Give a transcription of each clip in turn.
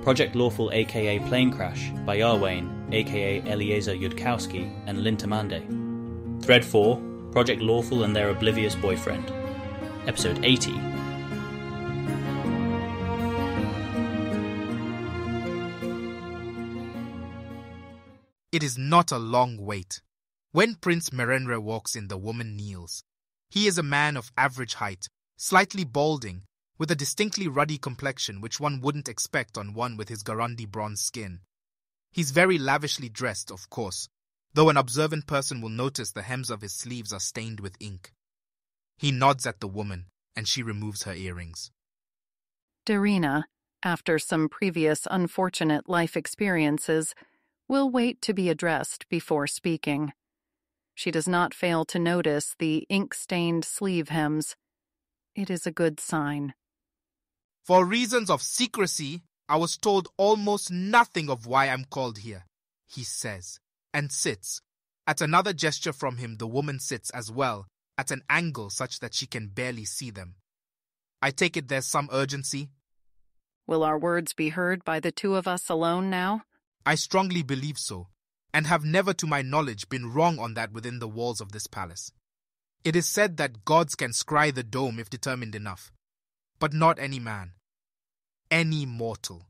Project Lawful aka Planecrash by Yarwain aka Eliezer Yudkowsky and Lintamande. Thread 4, Project Lawful and their Oblivious boyfriend. Episode 80. It is not a long wait. When Prince Merenre walks in, the woman kneels. He is a man of average height, slightly balding, with a distinctly ruddy complexion which one wouldn't expect on one with his Garandi bronze skin. He's very lavishly dressed, of course, though an observant person will notice the hems of his sleeves are stained with ink. He nods at the woman, and she removes her earrings. Darina, after some previous unfortunate life experiences, will wait to be addressed before speaking. She does not fail to notice the ink-stained sleeve hems. It is a good sign. For reasons of secrecy, I was told almost nothing of why I'm called here, he says, and sits. At another gesture from him, the woman sits as well, at an angle such that she can barely see them. I take it there's some urgency. Will our words be heard by the two of us alone now? I strongly believe so, and have never to my knowledge been wrong on that within the walls of this palace. It is said that gods can scry the dome if determined enough, but not any man, any mortal.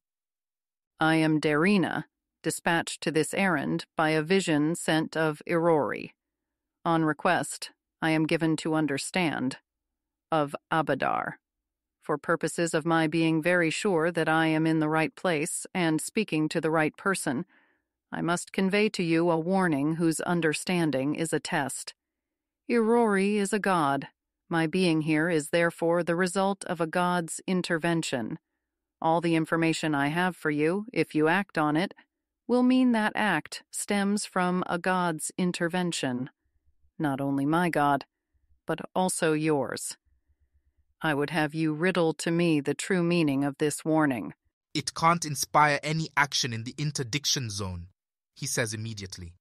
I am Darina, dispatched to this errand by a vision sent of Irori. On request, I am given to understand, of Abadar. For purposes of my being very sure that I am in the right place and speaking to the right person, I must convey to you a warning whose understanding is a test. Irori is a god. My being here is therefore the result of a god's intervention. All the information I have for you, if you act on it, will mean that act stems from a god's intervention. Not only my god, but also yours. I would have you riddle to me the true meaning of this warning. It can't inspire any action in the interdiction zone, he says immediately.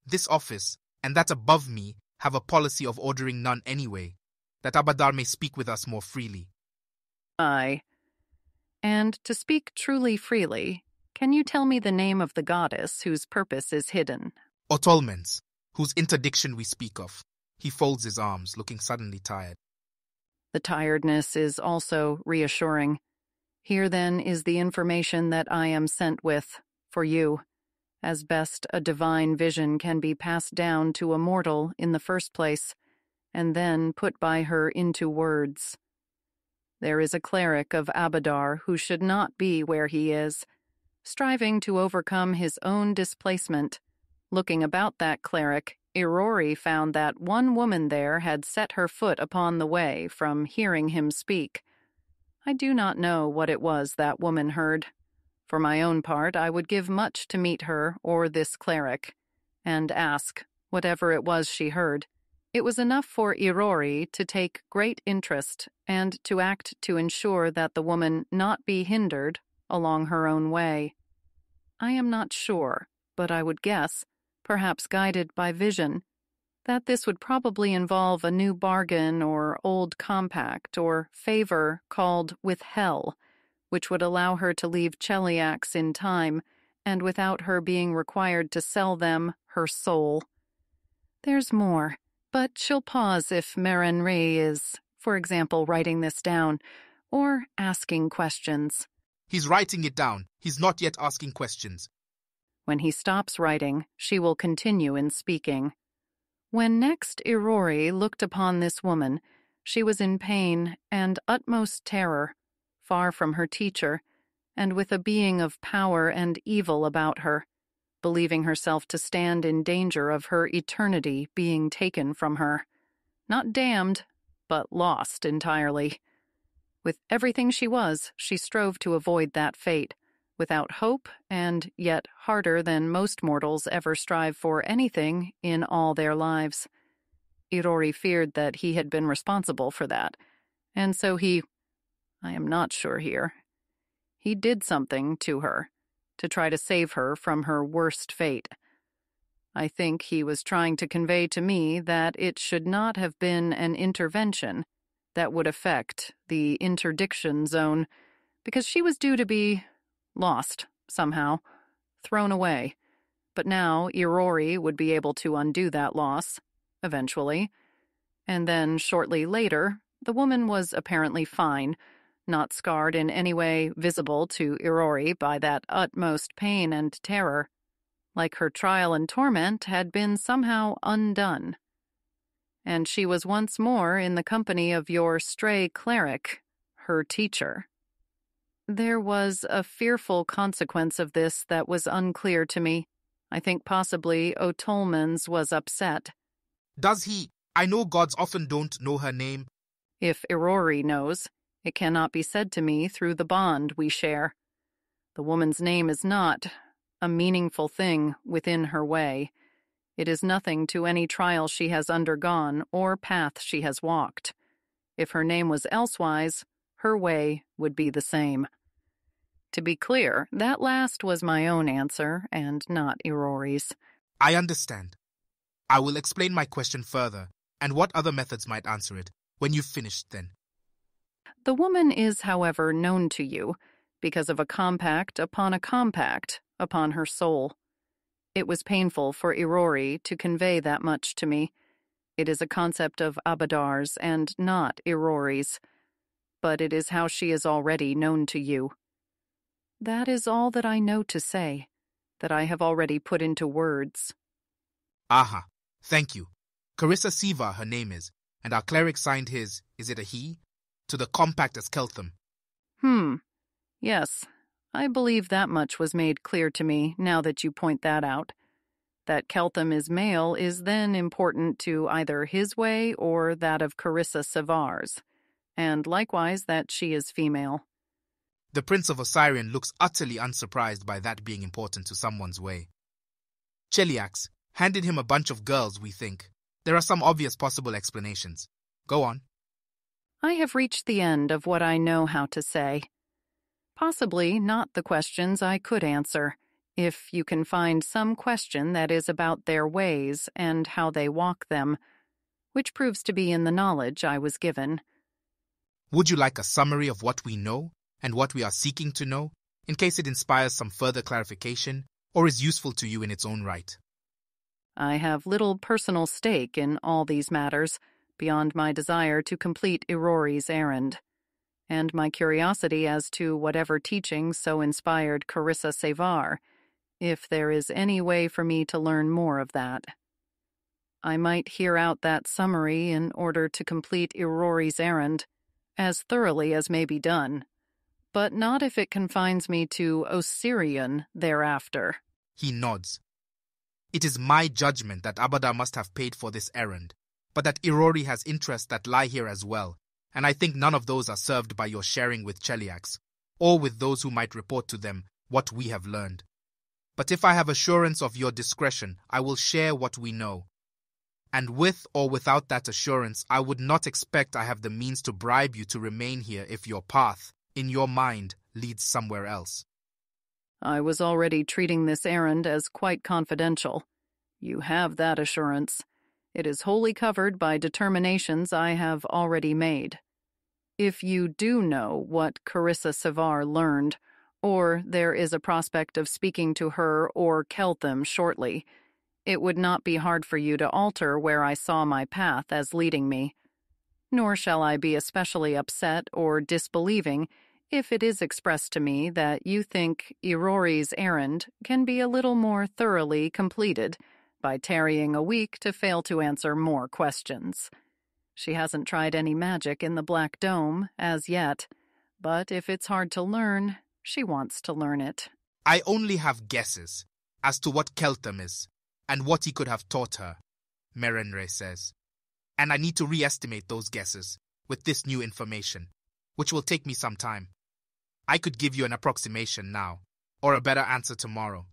This office, and that above me, have a policy of ordering none anyway, that Abadar may speak with us more freely. Aye. And to speak truly freely, can you tell me the name of the goddess whose purpose is hidden? Otolmens, whose interdiction we speak of. He folds his arms, looking suddenly tired. The tiredness is also reassuring. Here, then, is the information that I am sent with, for you, as best a divine vision can be passed down to a mortal in the first place, and then put by her into words. There is a cleric of Abadar who should not be where he is, striving to overcome his own displacement. Looking about that cleric, Irori found that one woman there had set her foot upon the way from hearing him speak. I do not know what it was that woman heard. For my own part, I would give much to meet her or this cleric, and ask whatever it was she heard. It was enough for Irori to take great interest and to act to ensure that the woman not be hindered along her own way. I am not sure, but I would guess, perhaps guided by vision, that this would probably involve a new bargain or old compact or favor called with hell, which would allow her to leave Cheliax in time and without her being required to sell them her soul. There's more, but she'll pause if Merenre is, for example, writing this down or asking questions. He's writing it down. He's not yet asking questions. When he stops writing, she will continue in speaking. When next Irori looked upon this woman, she was in pain and utmost terror, far from her teacher, and with a being of power and evil about her, believing herself to stand in danger of her eternity being taken from her. Not damned, but lost entirely. With everything she was, she strove to avoid that fate, without hope, and yet harder than most mortals ever strive for anything in all their lives. Irori feared that he had been responsible for that, and so I am not sure here. He did something to her, to try to save her from her worst fate. I think he was trying to convey to me that it should not have been an intervention that would affect the interdiction zone, because she was due to be, lost, somehow, thrown away. But now Irori would be able to undo that loss, eventually. And then, shortly later, the woman was apparently fine, not scarred in any way visible to Irori by that utmost pain and terror, like her trial and torment had been somehow undone. And she was once more in the company of your stray cleric, her teacher. There was a fearful consequence of this that was unclear to me. I think possibly O'Tolman's was upset. Does he? I know gods often don't know her name. If Irori knows, it cannot be said to me through the bond we share. The woman's name is not a meaningful thing within her way. It is nothing to any trial she has undergone or path she has walked. If her name was elsewise, her way would be the same. To be clear, that last was my own answer and not Irori's. I understand. I will explain my question further and what other methods might answer it when you've finished then. The woman is, however, known to you because of a compact upon her soul. It was painful for Irori to convey that much to me. It is a concept of Abadar's and not Irori's, but it is how she is already known to you. That is all that I know to say, that I have already put into words. Aha, thank you. Carissa Siva, her name is, and our cleric signed his, is it a he, to the compact as Keltham. Yes, I believe that much was made clear to me now that you point that out. That Keltham is male is then important to either his way or that of Carissa Sivar's, and likewise that she is female. The Prince of Osirian looks utterly unsurprised by that being important to someone's way. Cheliax handed him a bunch of girls, we think. There are some obvious possible explanations. Go on. I have reached the end of what I know how to say. Possibly not the questions I could answer, if you can find some question that is about their ways and how they walk them, which proves to be in the knowledge I was given. Would you like a summary of what we know and what we are seeking to know, in case it inspires some further clarification or is useful to you in its own right? I have little personal stake in all these matters, beyond my desire to complete Irori's errand, and my curiosity as to whatever teaching so inspired Carissa Sevar, if there is any way for me to learn more of that. I might hear out that summary in order to complete Irori's errand, as thoroughly as may be done, but not if it confines me to Osirian thereafter. He nods. It is my judgment that Abadar must have paid for this errand, but that Irori has interests that lie here as well, and I think none of those are served by your sharing with Cheliax, or with those who might report to them what we have learned. But if I have assurance of your discretion, I will share what we know. And with or without that assurance, I would not expect I have the means to bribe you to remain here if your path, in your mind, leads somewhere else. I was already treating this errand as quite confidential. You have that assurance. It is wholly covered by determinations I have already made. If you do know what Carissa Sivar learned, or there is a prospect of speaking to her or Keltham shortly, it would not be hard for you to alter where I saw my path as leading me. Nor shall I be especially upset or disbelieving if it is expressed to me that you think Irori's errand can be a little more thoroughly completed by tarrying a week to fail to answer more questions. She hasn't tried any magic in the Black Dome as yet, but if it's hard to learn, she wants to learn it. I only have guesses as to what Keltham is and what he could have taught her, Merenre says. And I need to re-estimate those guesses with this new information, which will take me some time. I could give you an approximation now, or a better answer tomorrow.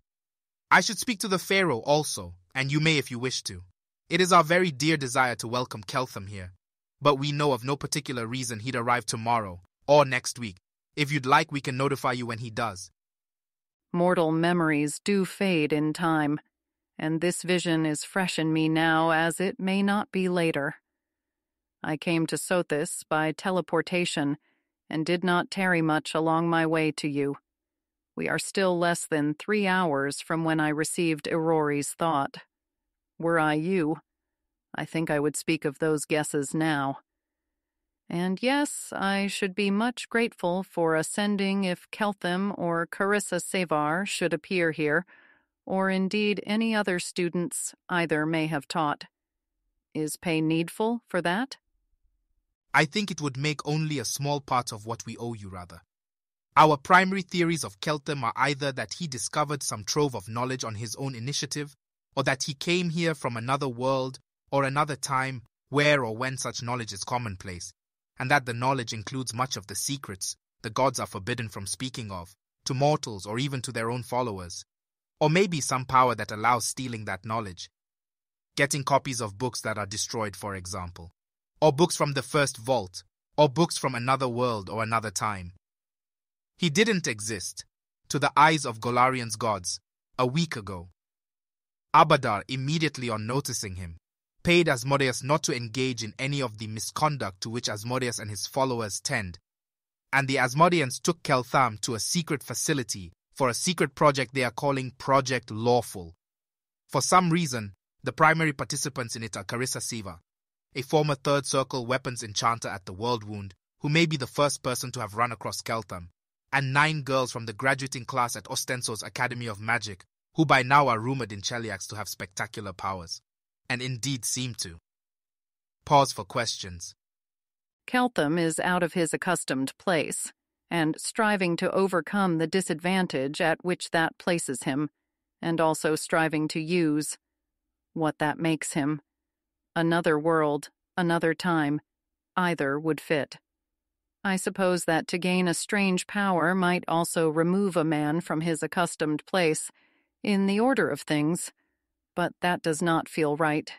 I should speak to the Pharaoh also, and you may if you wish to. It is our very dear desire to welcome Keltham here, but we know of no particular reason he'd arrive tomorrow or next week. If you'd like, we can notify you when he does. Mortal memories do fade in time, and this vision is fresh in me now as it may not be later. I came to Sothis by teleportation and did not tarry much along my way to you. We are still less than 3 hours from when I received Irori's thought. Were I you, I think I would speak of those guesses now. And yes, I should be much grateful for ascending if Keltham or Carissa Sevar should appear here, or indeed any other students either may have taught. Is pay needful for that? I think it would make only a small part of what we owe you, rather. Our primary theories of Keltham are either that he discovered some trove of knowledge on his own initiative, or that he came here from another world or another time where or when such knowledge is commonplace, and that the knowledge includes much of the secrets the gods are forbidden from speaking of, to mortals or even to their own followers. Or maybe some power that allows stealing that knowledge. Getting copies of books that are destroyed, for example. Or books from the first vault, or books from another world or another time. He didn't exist, to the eyes of Golarian's gods, a week ago. Abadar, immediately on noticing him, paid Asmodeus not to engage in any of the misconduct to which Asmodeus and his followers tend, and the Asmodeans took Keltham to a secret facility for a secret project they are calling Project Lawful. For some reason, the primary participants in it are Carissa Sevar, a former Third Circle weapons enchanter at the World Wound, who may be the first person to have run across Keltham, and 9 girls from the graduating class at Ostenso's Academy of Magic, who by now are rumored in Cheliax to have spectacular powers, and indeed seem to. Pause for questions. Keltham is out of his accustomed place, and striving to overcome the disadvantage at which that places him, and also striving to use what that makes him. Another world, another time, either would fit. I suppose that to gain a strange power might also remove a man from his accustomed place, in the order of things, but that does not feel right.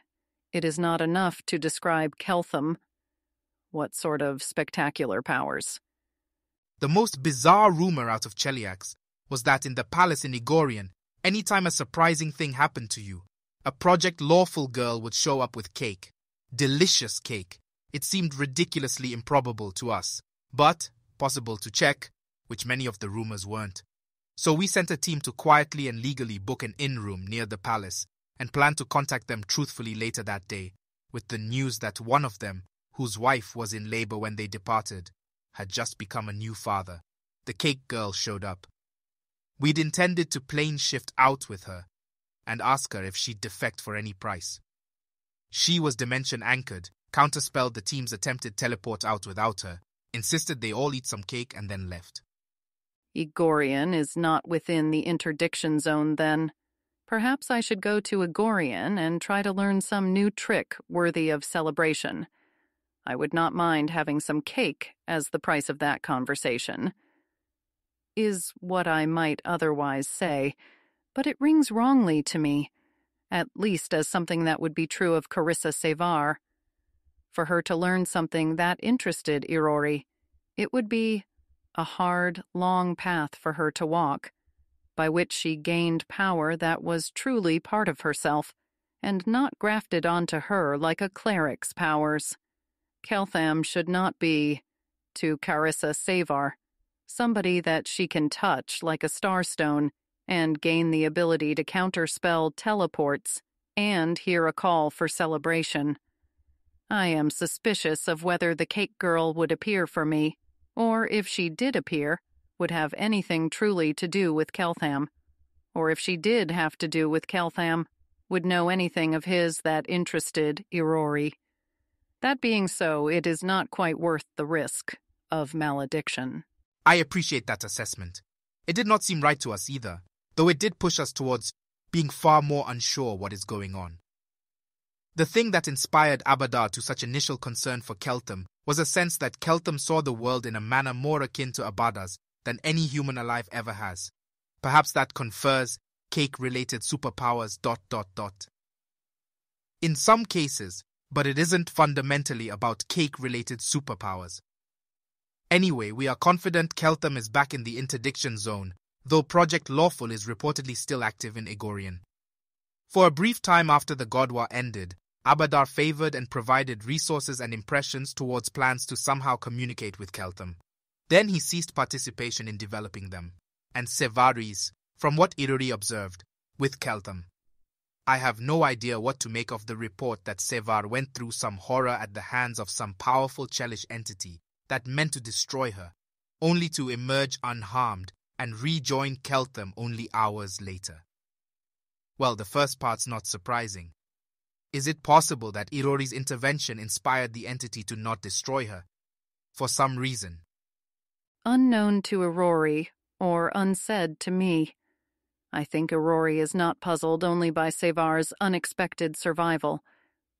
It is not enough to describe Keltham. What sort of spectacular powers? The most bizarre rumor out of Cheliax was that in the palace in Igorian, anytime a surprising thing happened to you, a Project Lawful girl would show up with cake. Delicious cake. It seemed ridiculously improbable to us, but possible to check, which many of the rumors weren't. So we sent a team to quietly and legally book an inn room near the palace and planned to contact them truthfully later that day, with the news that one of them, whose wife was in labor when they departed, had just become a new father. The cake girl showed up. We'd intended to plane shift out with her and ask her if she'd defect for any price. She was dimension anchored, counterspelled the team's attempted teleport out without her, insisted they all eat some cake and then left. Igorian is not within the interdiction zone then. Perhaps I should go to Igorian and try to learn some new trick worthy of celebration. I would not mind having some cake as the price of that conversation. Is what I might otherwise say, but it rings wrongly to me, at least as something that would be true of Carissa Sevar. For her to learn something that interested Irori, it would be a hard, long path for her to walk, by which she gained power that was truly part of herself, and not grafted onto her like a cleric's powers. Keltham should not be, to Carissa Sevar, somebody that she can touch like a starstone and gain the ability to counterspell teleports and hear a call for celebration. I am suspicious of whether the cake girl would appear for me, or if she did appear, would have anything truly to do with Keltham, or if she did have to do with Keltham, would know anything of his that interested Irori. That being so, it is not quite worth the risk of malediction. I appreciate that assessment. It did not seem right to us either, though it did push us towards being far more unsure what is going on. The thing that inspired Abadar to such initial concern for Keltham was a sense that Keltham saw the world in a manner more akin to Abadar's than any human alive ever has. Perhaps that confers cake-related superpowers ... In some cases, but it isn't fundamentally about cake-related superpowers. Anyway, we are confident Keltham is back in the interdiction zone, though Project Lawful is reportedly still active in Igorian. For a brief time after the God War ended, Abadar favored and provided resources and impressions towards plans to somehow communicate with Keltham. Then he ceased participation in developing them. and Sevaris, from what Iruri observed, with Keltham. I have no idea what to make of the report that Sevar went through some horror at the hands of some powerful Chelish entity that meant to destroy her, only to emerge unharmed and rejoin Keltham only hours later. Well, the first part's not surprising. Is it possible that Irori's intervention inspired the entity to not destroy her? For some reason. Unknown to Irori, or unsaid to me. I think Irori is not puzzled only by Sevar's unexpected survival,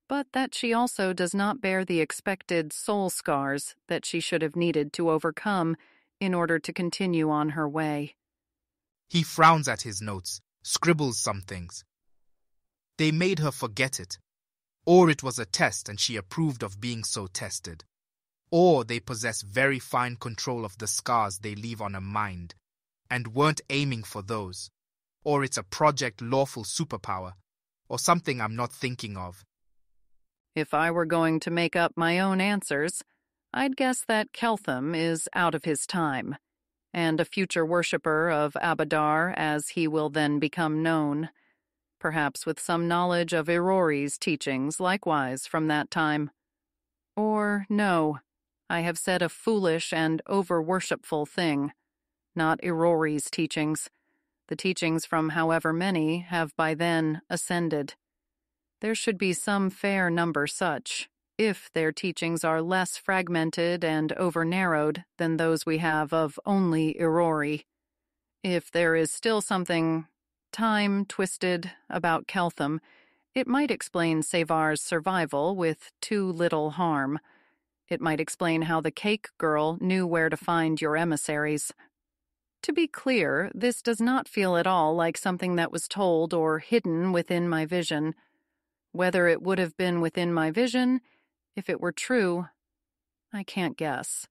but that she also does not bear the expected soul scars that she should have needed to overcome in order to continue on her way. He frowns at his notes, scribbles some things. They made her forget it. Or it was a test and she approved of being so tested. Or they possess very fine control of the scars they leave on a mind, and weren't aiming for those. Or it's a Project Lawful superpower, or something I'm not thinking of. If I were going to make up my own answers, I'd guess that Keltham is out of his time, and a future worshipper of Abadar as he will then become known, perhaps with some knowledge of Irori's teachings likewise from that time. Or no, I have said a foolish and over-worshipful thing, not Irori's teachings. The teachings from however many have by then ascended. There should be some fair number such, if their teachings are less fragmented and over-narrowed than those we have of only Irori. If there is still something time-twisted about Keltham, it might explain Sevar's survival with too little harm. It might explain how the cake girl knew where to find your emissaries. To be clear, this does not feel at all like something that was told or hidden within my vision. Whether it would have been within my vision, if it were true, I can't guess.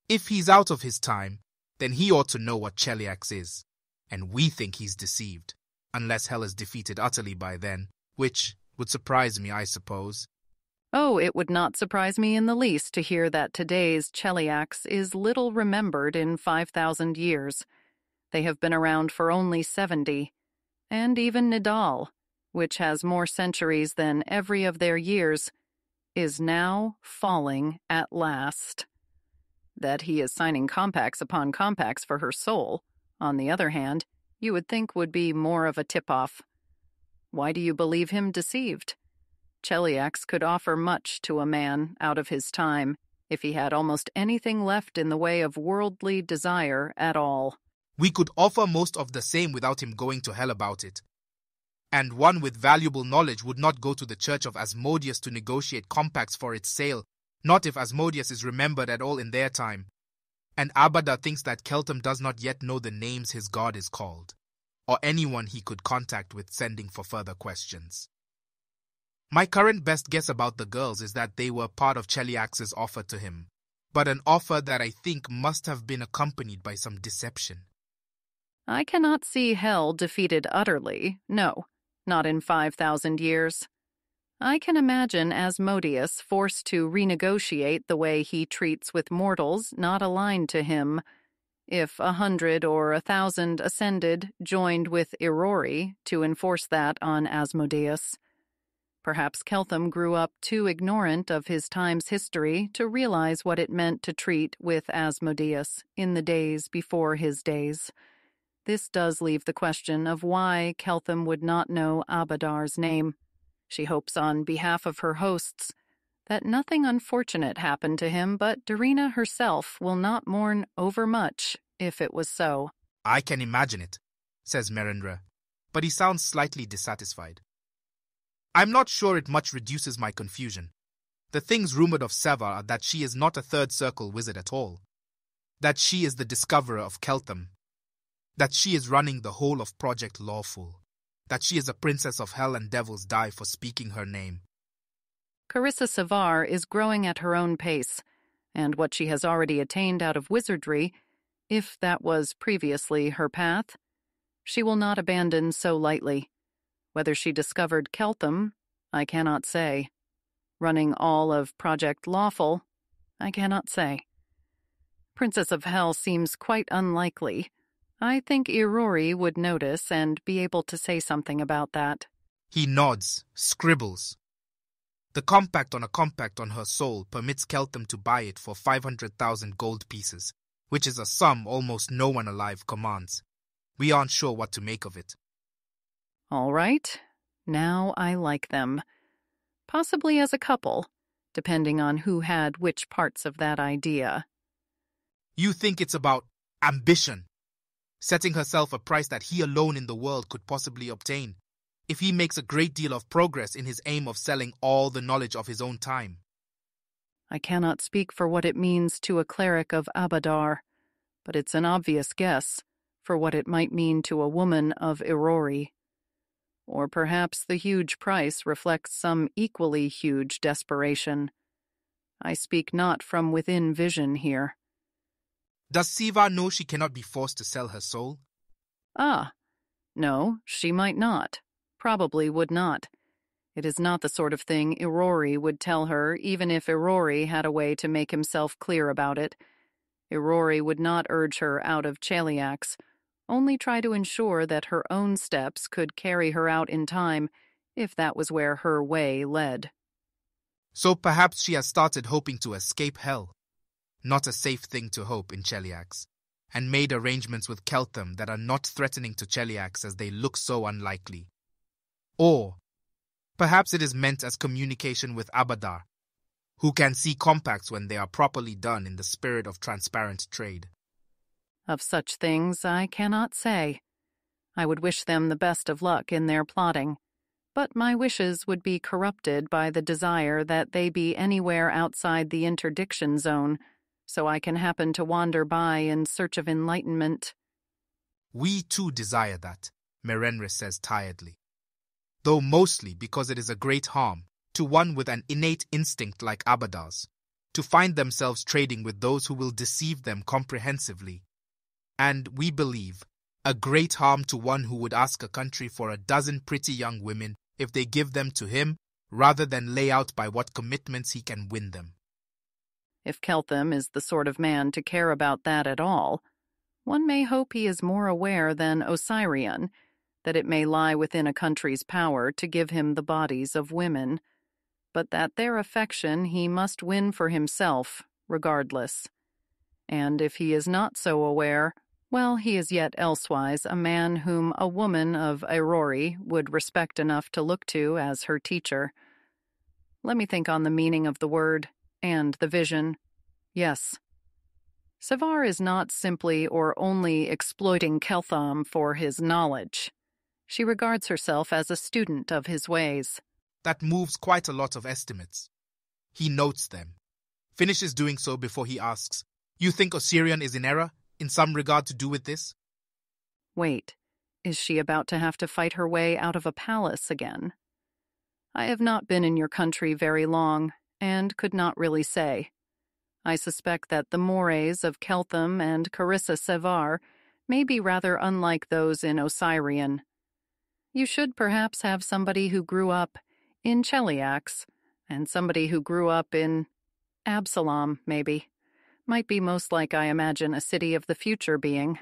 If he's out of his time, then he ought to know what Cheliax is. And we think he's deceived, unless hell is defeated utterly by then, which would surprise me, I suppose. Oh, it would not surprise me in the least to hear that today's Cheliax is little remembered in 5,000 years. They have been around for only 70. And even Nidal, which has more centuries than every of their years, is now falling at last. That he is signing compacts upon compacts for her soul, on the other hand, you would think would be more of a tip-off. Why do you believe him deceived? Cheliax could offer much to a man out of his time if he had almost anything left in the way of worldly desire at all. We could offer most of the same without him going to hell about it. And one with valuable knowledge would not go to the Church of Asmodeus to negotiate compacts for its sale, not if Asmodeus is remembered at all in their time. And Abada thinks that Keltham does not yet know the names his god is called, or anyone he could contact with sending for further questions. My current best guess about the girls is that they were part of Cheliax's offer to him, but an offer that I think must have been accompanied by some deception. I cannot see hell defeated utterly, no, not in 5,000 years. I can imagine Asmodeus forced to renegotiate the way he treats with mortals not aligned to him. If 100 or 1,000 ascended joined with Irori to enforce that on Asmodeus. Perhaps Keltham grew up too ignorant of his time's history to realize what it meant to treat with Asmodeus in the days before his days. This does leave the question of why Keltham would not know Abadar's name. She hopes on behalf of her hosts that nothing unfortunate happened to him, but Darina herself will not mourn overmuch if it was so. I can imagine it, says Merendra, but he sounds slightly dissatisfied. I'm not sure it much reduces my confusion. The things rumored of Sevar are that she is not a third circle wizard at all, that she is the discoverer of Keltham, that she is running the whole of Project Lawful, that she is a princess of hell and devils die for speaking her name. Carissa Sevar is growing at her own pace, and what she has already attained out of wizardry, if that was previously her path, she will not abandon so lightly. Whether she discovered Keltham, I cannot say. Running all of Project Lawful, I cannot say. Princess of Hell seems quite unlikely. I think Irori would notice and be able to say something about that. He nods, scribbles. The compact on her soul permits Keltham to buy it for 500,000 gold pieces, which is a sum almost no one alive commands. We aren't sure what to make of it. All right. Now I like them. Possibly as a couple, depending on who had which parts of that idea. You think it's about ambition, setting herself a price that he alone in the world could possibly obtain, if he makes a great deal of progress in his aim of selling all the knowledge of his own time. I cannot speak for what it means to a cleric of Abadar, but it's an obvious guess for what it might mean to a woman of Irori. Or perhaps the huge price reflects some equally huge desperation. I speak not from within vision here. Does Siva know she cannot be forced to sell her soul? Ah, no, she might not. Probably would not. It is not the sort of thing Irori would tell her, even if Irori had a way to make himself clear about it. Irori would not urge her out of Cheliax, only try to ensure that her own steps could carry her out in time, if that was where her way led. So perhaps she has started hoping to escape hell. Not a safe thing to hope in Cheliax, and made arrangements with Keltham that are not threatening to Cheliax as they look so unlikely. Or perhaps it is meant as communication with Abadar, who can see compacts when they are properly done in the spirit of transparent trade. Of such things I cannot say. I would wish them the best of luck in their plotting, but my wishes would be corrupted by the desire that they be anywhere outside the interdiction zone, so I can happen to wander by in search of enlightenment. We too desire that, Merenre says tiredly, though mostly because it is a great harm to one with an innate instinct like Abadar's, to find themselves trading with those who will deceive them comprehensively. And, we believe, a great harm to one who would ask a country for a dozen pretty young women if they give them to him, rather than lay out by what commitments he can win them. If Keltham is the sort of man to care about that at all, one may hope he is more aware than Osirian that it may lie within a country's power to give him the bodies of women, but that their affection he must win for himself, regardless. And if he is not so aware, well, he is yet elsewise a man whom a woman of Irori would respect enough to look to as her teacher. Let me think on the meaning of the word, and the vision. Yes. Sevar is not simply or only exploiting Keltham for his knowledge. She regards herself as a student of his ways. That moves quite a lot of estimates. He notes them, finishes doing so before he asks, "You think Osirian is in error, in some regard to do with this?" Wait, is she about to have to fight her way out of a palace again? I have not been in your country very long, and could not really say. I suspect that the mores of Keltham and Carissa Sevar may be rather unlike those in Osirian. You should perhaps have somebody who grew up in Cheliax, and somebody who grew up in Absalom, maybe. Might be most like I imagine a city of the future being.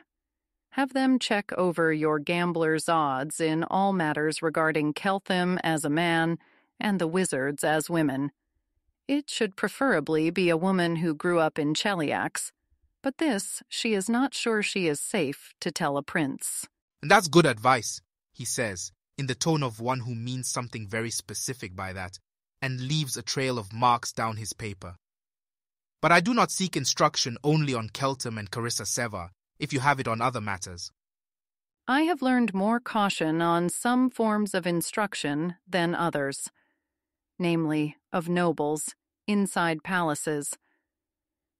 Have them check over your gambler's odds in all matters regarding Keltham as a man and the wizards as women. It should preferably be a woman who grew up in Cheliax, but this she is not sure she is safe to tell a prince. And that's good advice, he says, in the tone of one who means something very specific by that, and leaves a trail of marks down his paper. But I do not seek instruction only on Keltham and Carissa Sevar, if you have it on other matters. I have learned more caution on some forms of instruction than others, namely of nobles, inside palaces.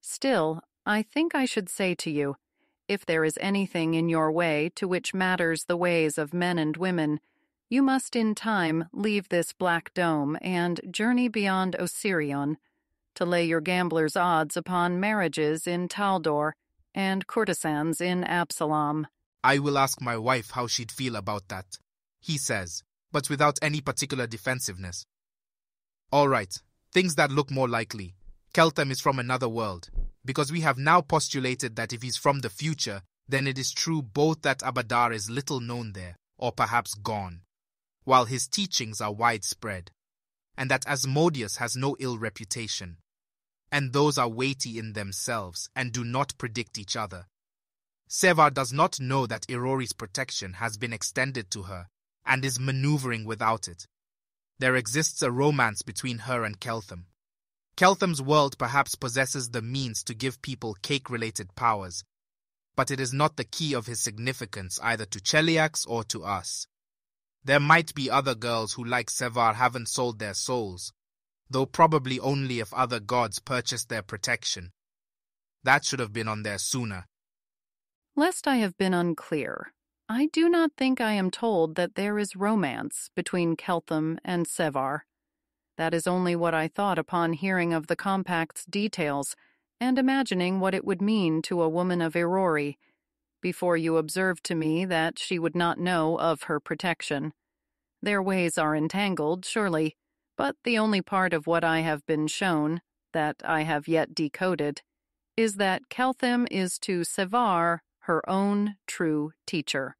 Still, I think I should say to you, if there is anything in your way to which matters the ways of men and women, you must in time leave this black dome and journey beyond Osirion, to lay your gambler's odds upon marriages in Taldor and courtesans in Absalom. I will ask my wife how she'd feel about that, he says, but without any particular defensiveness. All right, things that look more likely. Keltham is from another world, because we have now postulated that if he's from the future, then it is true both that Abadar is little known there, or perhaps gone, while his teachings are widespread, and that Asmodeus has no ill reputation, and those are weighty in themselves and do not predict each other. Sevar does not know that Irori's protection has been extended to her and is maneuvering without it. There exists a romance between her and Keltham. Keltham's world perhaps possesses the means to give people cake-related powers, but it is not the key of his significance either to Cheliax or to us. There might be other girls who, like Sevar, haven't sold their souls, though probably only if other gods purchased their protection. That should have been on there sooner. Lest I have been unclear, I do not think I am told that there is romance between Keltham and Sevar. That is only what I thought upon hearing of the compact's details and imagining what it would mean to a woman of Irori, before you observed to me that she would not know of her protection. Their ways are entangled, surely, but the only part of what I have been shown, that I have yet decoded, is that Keltham is to Sevar her own true teacher.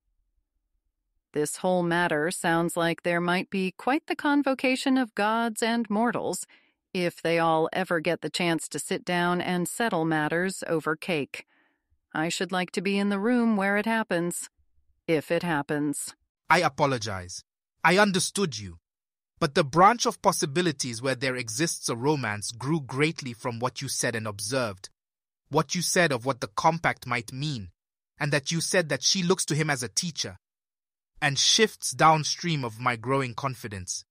This whole matter sounds like there might be quite the convocation of gods and mortals, if they all ever get the chance to sit down and settle matters over cake. I should like to be in the room where it happens, if it happens. I apologize. I understood you. But the branch of possibilities where there exists a romance grew greatly from what you said and observed. What you said of what the compact might mean, and that you said that she looks to him as a teacher, and shifts downstream of my growing confidence.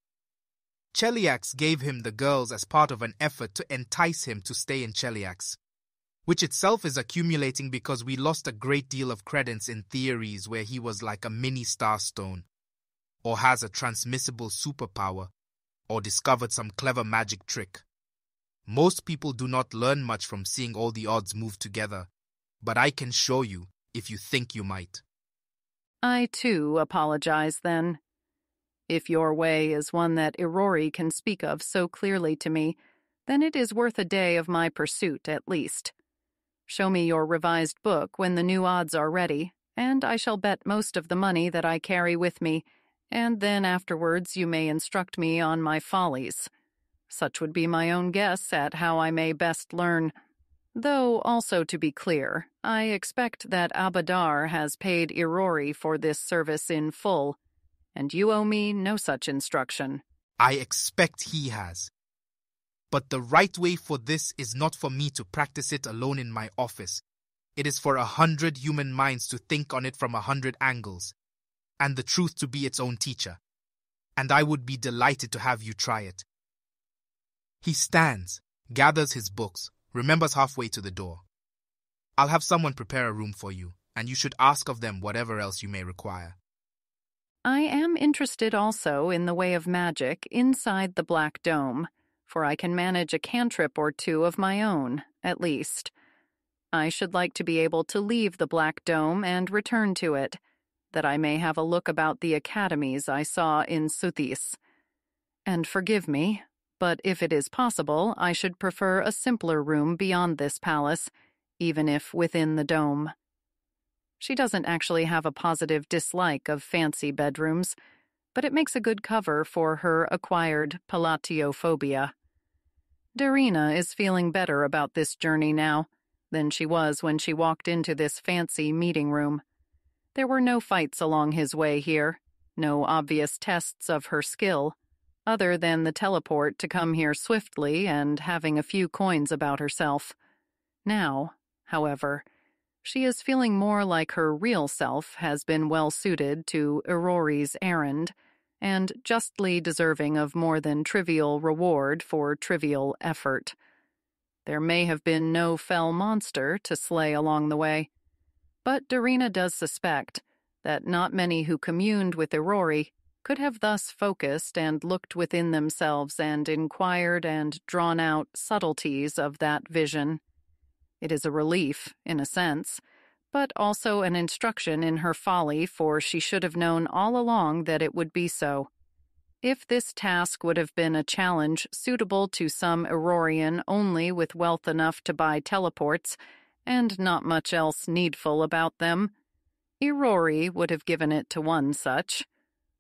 Cheliax gave him the girls as part of an effort to entice him to stay in Cheliax, which itself is accumulating because we lost a great deal of credence in theories where he was like a mini starstone, or has a transmissible superpower, or discovered some clever magic trick. Most people do not learn much from seeing all the odds move together, but I can show you if you think you might. I, too, apologize, then. If your way is one that Irori can speak of so clearly to me, then it is worth a day of my pursuit, at least. Show me your revised book when the new odds are ready, and I shall bet most of the money that I carry with me, and then afterwards you may instruct me on my follies. Such would be my own guess at how I may best learn. Though, also to be clear, I expect that Abadar has paid Irori for this service in full, and you owe me no such instruction. I expect he has. But the right way for this is not for me to practice it alone in my office. It is for 100 human minds to think on it from 100 angles, and the truth to be its own teacher. And I would be delighted to have you try it. He stands, gathers his books, remembers halfway to the door. I'll have someone prepare a room for you, and you should ask of them whatever else you may require. I am interested also in the way of magic inside the Black Dome, for I can manage a cantrip or two of my own, at least. I should like to be able to leave the Black Dome and return to it, that I may have a look about the academies I saw in Suthis. And forgive me, but if it is possible, I should prefer a simpler room beyond this palace, even if within the dome. She doesn't actually have a positive dislike of fancy bedrooms, but it makes a good cover for her acquired palatiophobia. Darina is feeling better about this journey now than she was when she walked into this fancy meeting room. There were no fights along his way here, no obvious tests of her skill, other than the teleport to come here swiftly and having a few coins about herself. Now, however, she is feeling more like her real self has been well suited to Irori's errand, and justly deserving of more than trivial reward for trivial effort. There may have been no fell monster to slay along the way, but Darina does suspect that not many who communed with Irori could have thus focused and looked within themselves and inquired and drawn out subtleties of that vision. It is a relief, in a sense, but also an instruction in her folly, for she should have known all along that it would be so. If this task would have been a challenge suitable to some Irorian only with wealth enough to buy teleports, and not much else needful about them. Irori would have given it to one such,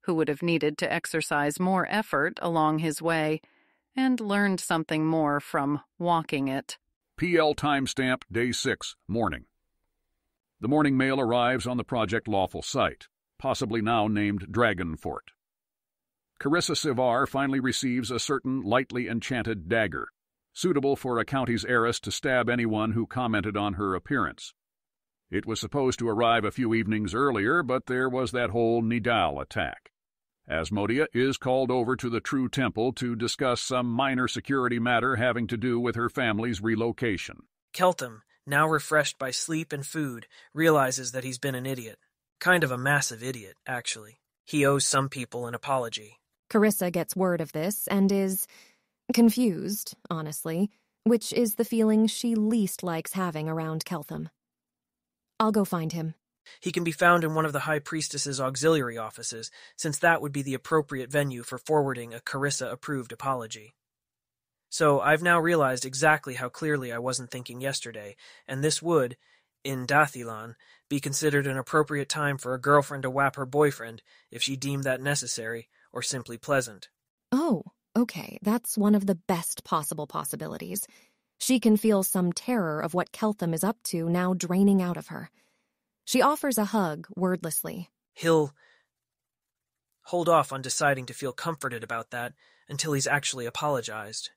who would have needed to exercise more effort along his way, and learned something more from walking it. PL timestamp day 6, morning. The morning mail arrives on the Project Lawful site, possibly now named Dragon Fort. Carissa Sivar finally receives a certain lightly enchanted dagger, suitable for a county's heiress to stab anyone who commented on her appearance. It was supposed to arrive a few evenings earlier, but there was that whole Nidal attack. Asmodia is called over to the True Temple to discuss some minor security matter having to do with her family's relocation. Keltham, now refreshed by sleep and food, realizes that he's been an idiot. Kind of a massive idiot, actually. He owes some people an apology. Carissa gets word of this and is confused, honestly, which is the feeling she least likes having around Keltham. I'll go find him. He can be found in one of the High Priestess's auxiliary offices, since that would be the appropriate venue for forwarding a Carissa-approved apology. So I've now realized exactly how clearly I wasn't thinking yesterday, and this would, in Dathilan, be considered an appropriate time for a girlfriend to whap her boyfriend if she deemed that necessary or simply pleasant. Oh, okay, that's one of the best possible possibilities. She can feel some terror of what Keltham is up to now draining out of her. She offers a hug wordlessly. He'll hold off on deciding to feel comforted about that until he's actually apologized.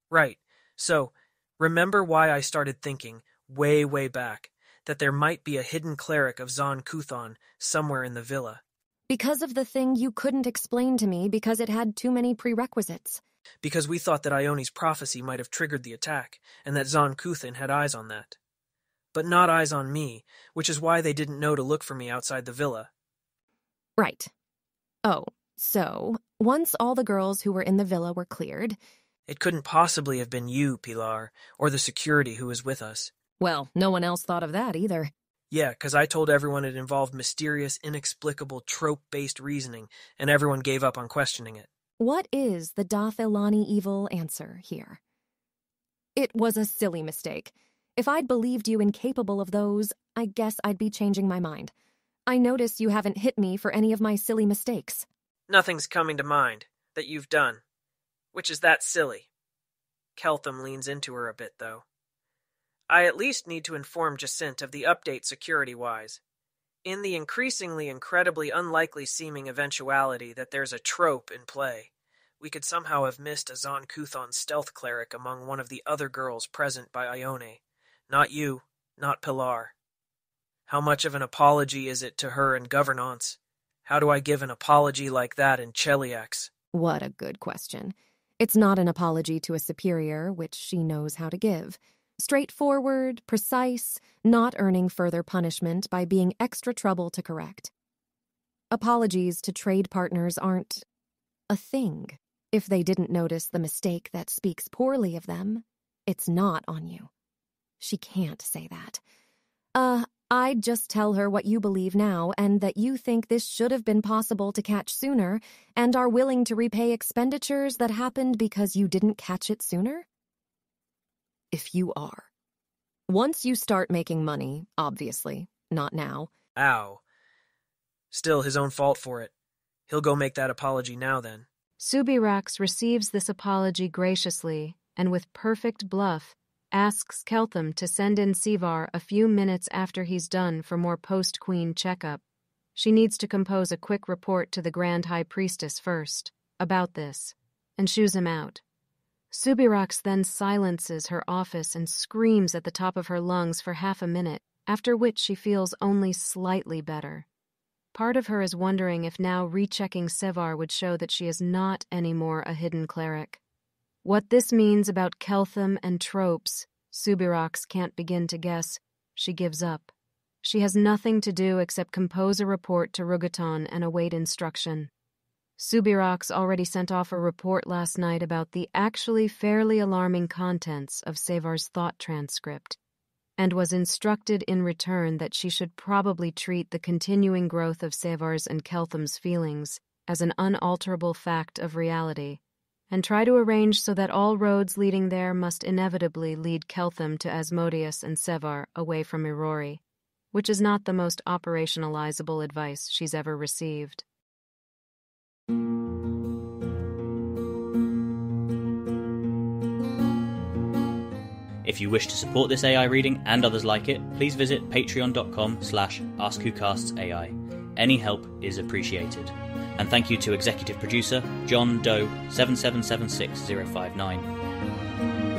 Right, so remember why I started thinking, way back, that there might be a hidden cleric of Zon Kuthon somewhere in the villa. Because of the thing you couldn't explain to me because it had too many prerequisites. Because we thought that Ione's prophecy might have triggered the attack, and that Zon Kuthon had eyes on that. But not eyes on me, which is why they didn't know to look for me outside the villa. Right. Oh, so, once all the girls who were in the villa were cleared... It couldn't possibly have been you, Pilar, or the security who was with us. Well, no one else thought of that either. Yeah, because I told everyone it involved mysterious, inexplicable, trope-based reasoning, and everyone gave up on questioning it. What is the Dathilani evil answer here? It was a silly mistake. If I'd believed you incapable of those, I guess I'd be changing my mind. I notice you haven't hit me for any of my silly mistakes. Nothing's coming to mind that you've done, which is that silly. Keltham leans into her a bit, though. I at least need to inform Jacint of the update security-wise. In the increasingly incredibly unlikely-seeming eventuality that there's a trope in play, we could somehow have missed a Zon Kuthon stealth cleric among one of the other girls present by Ione. Not you, not Pilar. How much of an apology is it to her in Governance? How do I give an apology like that in Cheliax? What a good question. It's not an apology to a superior, which she knows how to give. Straightforward, precise, not earning further punishment by being extra trouble to correct. Apologies to trade partners aren't a thing. If they didn't notice the mistake that speaks poorly of them, it's not on you. She can't say that. I'd just tell her what you believe now and that you think this should have been possible to catch sooner and are willing to repay expenditures that happened because you didn't catch it sooner? If you are. Once you start making money, obviously, not now. Ow. Still his own fault for it. He'll go make that apology now then. Subirax receives this apology graciously and with perfect bluff asks Keltham to send in Sivar a few minutes after he's done for more post-queen checkup. She needs to compose a quick report to the Grand High Priestess first about this and shoos him out. Subirax then silences her office and screams at the top of her lungs for half a minute, after which she feels only slightly better. Part of her is wondering if now rechecking Sevar would show that she is not anymore a hidden cleric. What this means about Keltham and tropes, Subirax can't begin to guess. She gives up. She has nothing to do except compose a report to Rugaton and await instruction. Subirax already sent off a report last night about the actually fairly alarming contents of Sevar's thought transcript, and was instructed in return that she should probably treat the continuing growth of Sevar's and Keltham's feelings as an unalterable fact of reality, and try to arrange so that all roads leading there must inevitably lead Keltham to Asmodeus and Sevar away from Irori, which is not the most operationalizable advice she's ever received. If you wish to support this AI reading and others like it, please visit patreon.com/AskWhoCastsAI. Any help is appreciated. And thank you to executive producer John Doe 7776059.